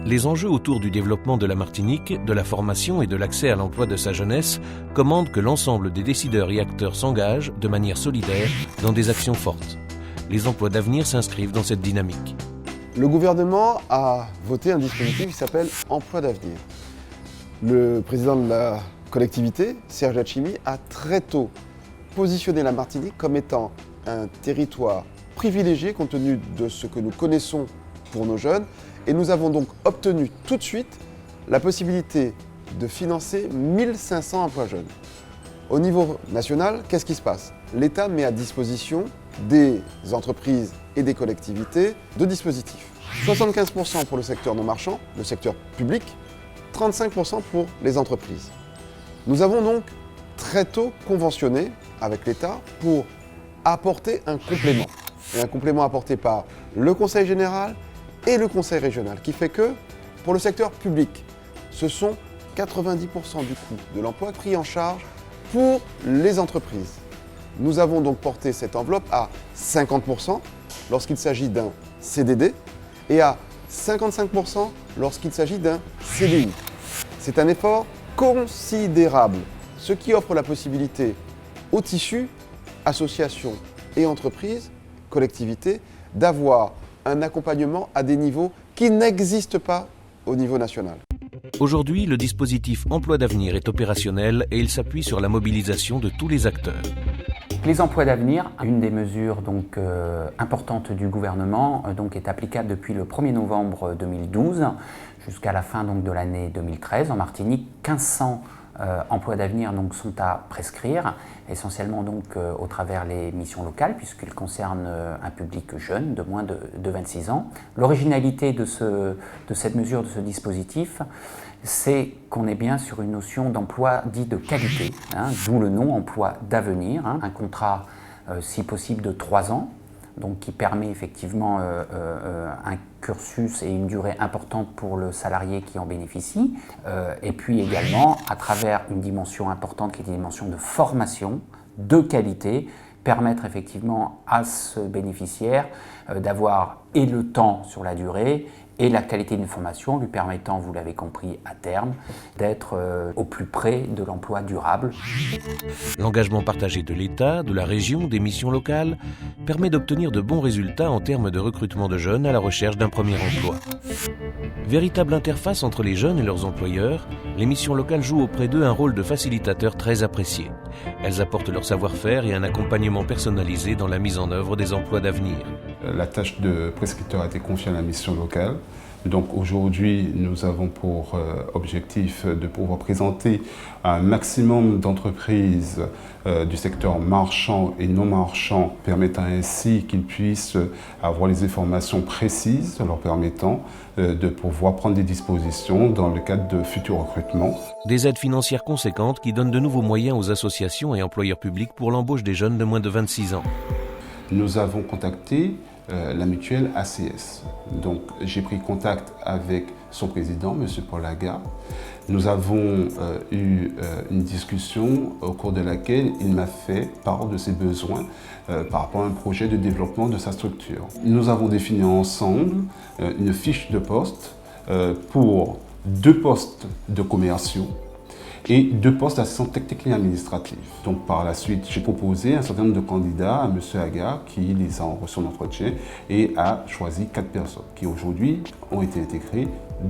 Les enjeux autour du développement de la Martinique, de la formation et de l'accès à l'emploi de sa jeunesse commandent que l'ensemble des décideurs et acteurs s'engagent de manière solidaire dans des actions fortes. Les emplois d'avenir s'inscrivent dans cette dynamique. Le gouvernement a voté un dispositif qui s'appelle Emploi d'avenir. Le président de la collectivité, Serge Letchimy, a très tôt positionné la Martinique comme étant un territoire privilégié compte tenu de ce que nous connaissons pour nos jeunes. Et nous avons donc obtenu tout de suite la possibilité de financer 1500 emplois jeunes. Au niveau national, qu'est-ce qui se passe? L'État met à disposition des entreprises et des collectivités deux dispositifs. 75% pour le secteur non marchand, le secteur public, 35% pour les entreprises. Nous avons donc très tôt conventionné avec l'État pour apporter un complément. Et un complément apporté par le Conseil général et le Conseil régional, qui fait que pour le secteur public, ce sont 90% du coût de l'emploi pris en charge pour les entreprises. Nous avons donc porté cette enveloppe à 50% lorsqu'il s'agit d'un CDD et à 55% lorsqu'il s'agit d'un CDI. C'est un effort considérable, ce qui offre la possibilité au tissu, associations et entreprises, collectivités, d'avoir un accompagnement à des niveaux qui n'existent pas au niveau national. Aujourd'hui, le dispositif Emploi d'avenir est opérationnel et il s'appuie sur la mobilisation de tous les acteurs. Les emplois d'avenir, une des mesures importantes du gouvernement, est applicable depuis le 1er novembre 2012 jusqu'à la fin de l'année 2013. En Martinique, 1500 emplois d'avenir sont à prescrire, essentiellement au travers les missions locales, puisqu'ils concernent un public jeune de moins de 26 ans. L'originalité de cette mesure, de ce dispositif, c'est qu'on est bien sur une notion d'emploi dit de qualité, d'où le nom emploi d'avenir, un contrat si possible de 3 ans, donc qui permet effectivement un cursus et une durée importante pour le salarié qui en bénéficie, et puis également à travers une dimension importante qui est une dimension de formation, de qualité, permettre effectivement à ce bénéficiaire d'avoir et le temps sur la durée et la qualité d'une formation lui permettant, vous l'avez compris, à terme, d'être au plus près de l'emploi durable. L'engagement partagé de l'État, de la région, des missions locales permet d'obtenir de bons résultats en termes de recrutement de jeunes à la recherche d'un premier emploi. Véritable interface entre les jeunes et leurs employeurs, les missions locales jouent auprès d'eux un rôle de facilitateur très apprécié. Elles apportent leur savoir-faire et un accompagnement personnalisé dans la mise en œuvre des emplois d'avenir. La tâche de prescripteur a été confiée à la mission locale. Donc aujourd'hui, nous avons pour objectif de pouvoir présenter un maximum d'entreprises du secteur marchand et non marchand, permettant ainsi qu'ils puissent avoir les informations précises, leur permettant de pouvoir prendre des dispositions dans le cadre de futurs recrutements. Des aides financières conséquentes qui donnent de nouveaux moyens aux associations et employeurs publics pour l'embauche des jeunes de moins de 26 ans. Nous avons contacté la mutuelle ACS. Donc j'ai pris contact avec son président, M. Paul Lagarde. Nous avons eu une discussion au cours de laquelle il m'a fait part de ses besoins par rapport à un projet de développement de sa structure. Nous avons défini ensemble une fiche de poste pour 2 postes de commerciaux et 2 postes d'assistant technique et administratif. Donc par la suite, j'ai proposé un certain nombre de candidats à M. Agar qui les a reçus en entretien et a choisi 4 personnes qui aujourd'hui ont été intégrées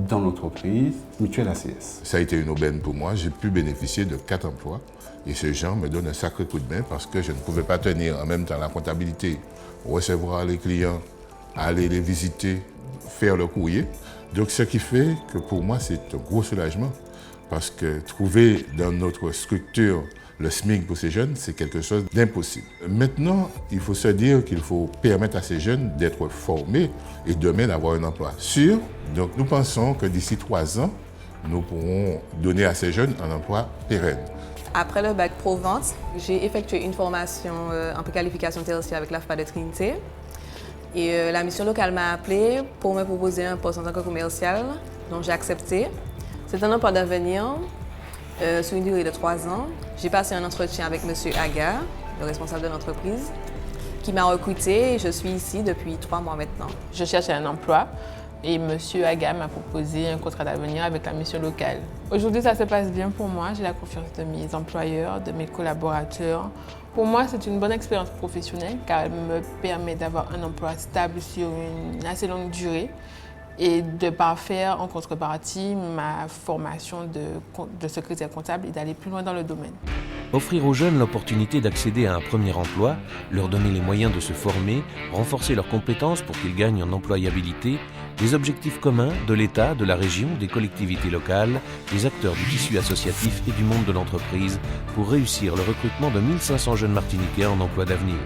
dans l'entreprise mutuelle ACS. Ça a été une aubaine pour moi, j'ai pu bénéficier de 4 emplois et ces gens me donnent un sacré coup de main parce que je ne pouvais pas tenir en même temps la comptabilité, recevoir les clients, aller les visiter, faire le courrier. Donc ce qui fait que pour moi c'est un gros soulagement. Parce que trouver dans notre structure le SMIC pour ces jeunes, c'est quelque chose d'impossible. Maintenant, il faut se dire qu'il faut permettre à ces jeunes d'être formés et demain d'avoir un emploi sûr. Donc nous pensons que d'ici 3 ans, nous pourrons donner à ces jeunes un emploi pérenne. Après le bac pro-vente, j'ai effectué une formation en préqualification tertiaire avec l'AFPA de Trinité. Et la mission locale m'a appelé pour me proposer un poste en tant que commercial, donc j'ai accepté. C'est un emploi d'avenir sur une durée de 3 ans. J'ai passé un entretien avec M. Agar, le responsable de l'entreprise, qui m'a recruté et je suis ici depuis 3 mois maintenant. Je cherchais un emploi Et M. Aga m'a proposé un contrat d'avenir avec la mission locale. Aujourd'hui, ça se passe bien pour moi. J'ai la confiance de mes employeurs, de mes collaborateurs. Pour moi, c'est une bonne expérience professionnelle car elle me permet d'avoir un emploi stable sur une assez longue durée et de parfaire en contrepartie ma formation de secrétaire comptable et d'aller plus loin dans le domaine. Offrir aux jeunes l'opportunité d'accéder à un premier emploi, leur donner les moyens de se former, renforcer leurs compétences pour qu'ils gagnent en employabilité, des objectifs communs de l'État, de la région, des collectivités locales, des acteurs du tissu associatif et du monde de l'entreprise pour réussir le recrutement de 1500 jeunes Martiniquais en emploi d'avenir.